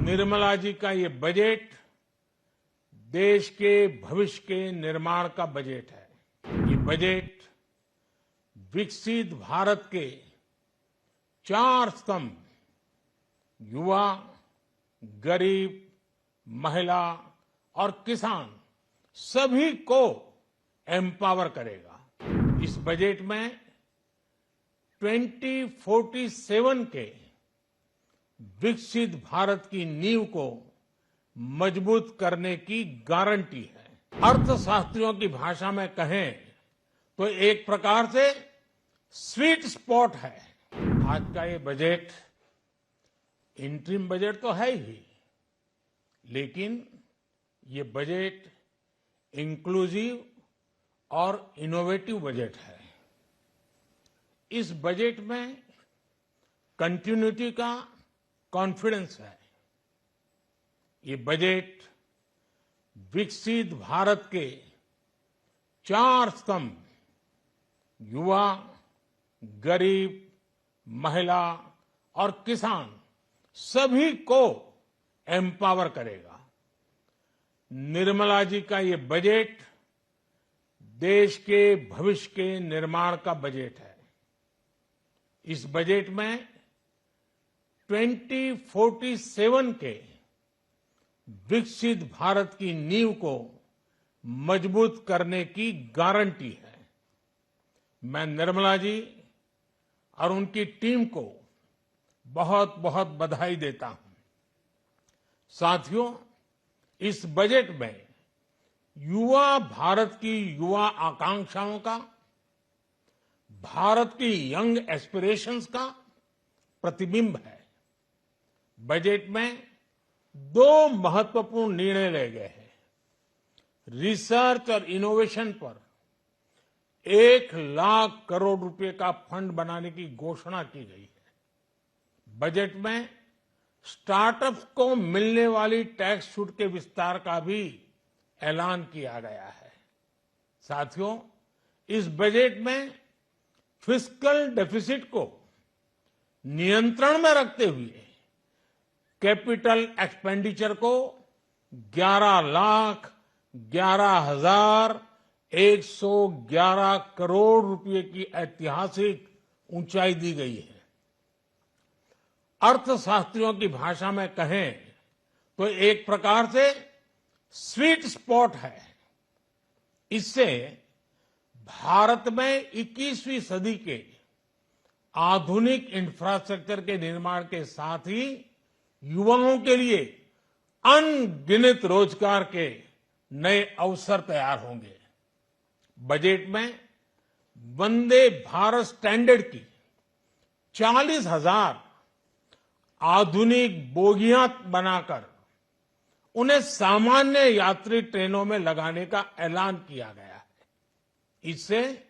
निर्मला जी का ये बजट देश के भविष्य के निर्माण का बजट है। ये बजट विकसित भारत के 4 स्तंभ युवा, गरीब, महिला और किसान सभी को एम्पावर करेगा। इस बजट में 2047 के विकसित भारत की नींव को मजबूत करने की गारंटी है। अर्थशास्त्रियों की भाषा में कहें तो एक प्रकार से स्वीट स्पॉट है। आज का ये बजट इंटरिम बजट तो है ही, लेकिन ये बजट इंक्लूसिव और इनोवेटिव बजट है। इस बजट में कंटिन्यूटी का कॉन्फिडेंस है। ये बजट विकसित भारत के 4 स्तंभ युवा, गरीब, महिला और किसान सभी को एम्पावर करेगा। निर्मला जी का ये बजट देश के भविष्य के निर्माण का बजट है। इस बजट में 2047 के विकसित भारत की नींव को मजबूत करने की गारंटी है। मैं निर्मला जी और उनकी टीम को बहुत बहुत बधाई देता हूं। साथियों, इस बजट में युवा भारत की युवा आकांक्षाओं का, भारत की यंग एस्पिरेशंस का प्रतिबिंब है। बजट में 2 महत्वपूर्ण निर्णय लिए गए हैं। रिसर्च और इनोवेशन पर 1 लाख करोड़ रुपए का फंड बनाने की घोषणा की गई है। बजट में स्टार्टअप्स को मिलने वाली टैक्स छूट के विस्तार का भी ऐलान किया गया है। साथियों, इस बजट में फिस्कल डेफिसिट को नियंत्रण में रखते हुए कैपिटल एक्सपेंडिचर को 11,11,111 करोड़ रुपए की ऐतिहासिक ऊंचाई दी गई है। अर्थशास्त्रियों की भाषा में कहें तो एक प्रकार से स्वीट स्पॉट है। इससे भारत में 21वीं सदी के आधुनिक इंफ्रास्ट्रक्चर के निर्माण के साथ ही युवाओं के लिए अनगिनत रोजगार के नए अवसर तैयार होंगे। बजट में वंदे भारत स्टैंडर्ड की 40,000 आधुनिक बोगियां बनाकर उन्हें सामान्य यात्री ट्रेनों में लगाने का ऐलान किया गया है। इससे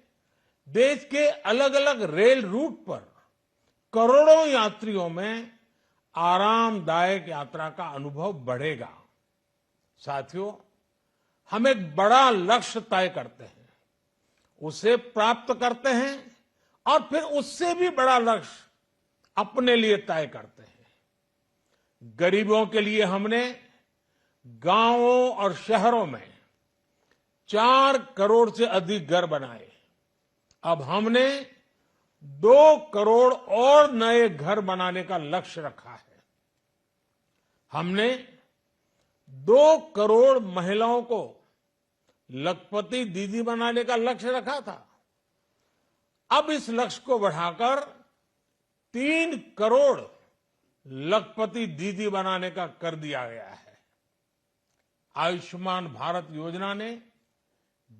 देश के अलग अलग रेल रूट पर करोड़ों यात्रियों में आरामदायक यात्रा का अनुभव बढ़ेगा। साथियों, हम एक बड़ा लक्ष्य तय करते हैं, उसे प्राप्त करते हैं और फिर उससे भी बड़ा लक्ष्य अपने लिए तय करते हैं। गरीबों के लिए हमने गांवों और शहरों में 4 करोड़ से अधिक घर बनाए। अब हमने 2 करोड़ और नए घर बनाने का लक्ष्य रखा है। हमने 2 करोड़ महिलाओं को लखपति दीदी बनाने का लक्ष्य रखा था। अब इस लक्ष्य को बढ़ाकर 3 करोड़ लखपति दीदी बनाने का कर दिया गया है। आयुष्मान भारत योजना ने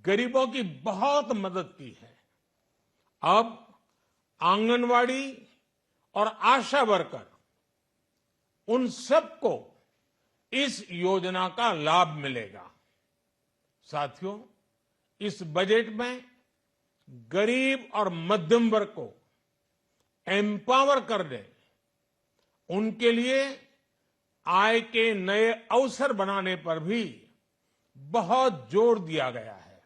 गरीबों की बहुत मदद की है। अब आंगनवाड़ी और आशा वर्कर, उन सबको इस योजना का लाभ मिलेगा। साथियों, इस बजट में गरीब और मध्यम वर्ग को एम्पावर करने, उनके लिए आय के नए अवसर बनाने पर भी बहुत जोर दिया गया है।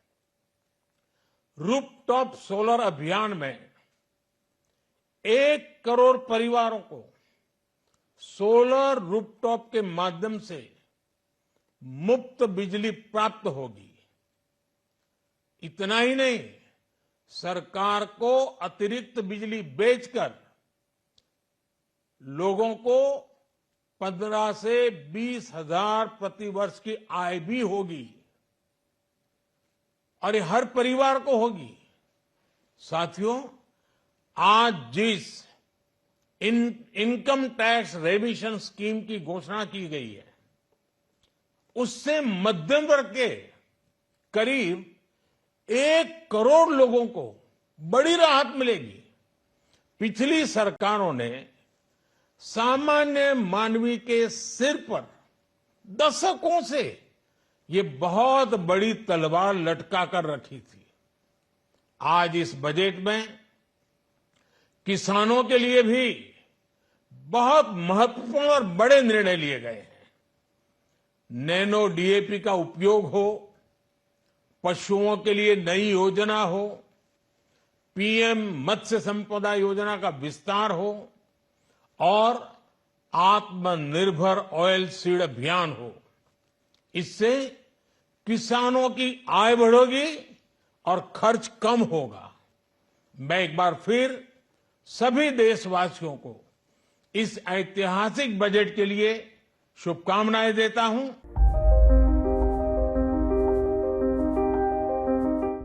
रूफटॉप सोलर अभियान में 1 करोड़ परिवारों को सोलर रूफटॉप के माध्यम से मुफ्त बिजली प्राप्त होगी। इतना ही नहीं, सरकार को अतिरिक्त बिजली बेचकर लोगों को 15 से 20 हजार प्रति वर्ष की आय भी होगी और ये हर परिवार को होगी। साथियों, आज जिस इनकम टैक्स रेमिशन स्कीम की घोषणा की गई है, उससे मध्यम वर्ग के करीब 1 करोड़ लोगों को बड़ी राहत मिलेगी। पिछली सरकारों ने सामान्य मानवी के सिर पर दशकों से ये बहुत बड़ी तलवार लटका कर रखी थी। आज इस बजट में किसानों के लिए भी बहुत महत्वपूर्ण और बड़े निर्णय लिए गए हैं। नैनो डीएपी का उपयोग हो, पशुओं के लिए नई योजना हो, पीएम मत्स्य संपदा योजना का विस्तार हो और आत्मनिर्भर ऑयल सीड अभियान हो। इससे किसानों की आय बढ़ेगी और खर्च कम होगा। मैं एक बार फिर सभी देशवासियों को इस ऐतिहासिक बजट के लिए शुभकामनाएं देता हूं।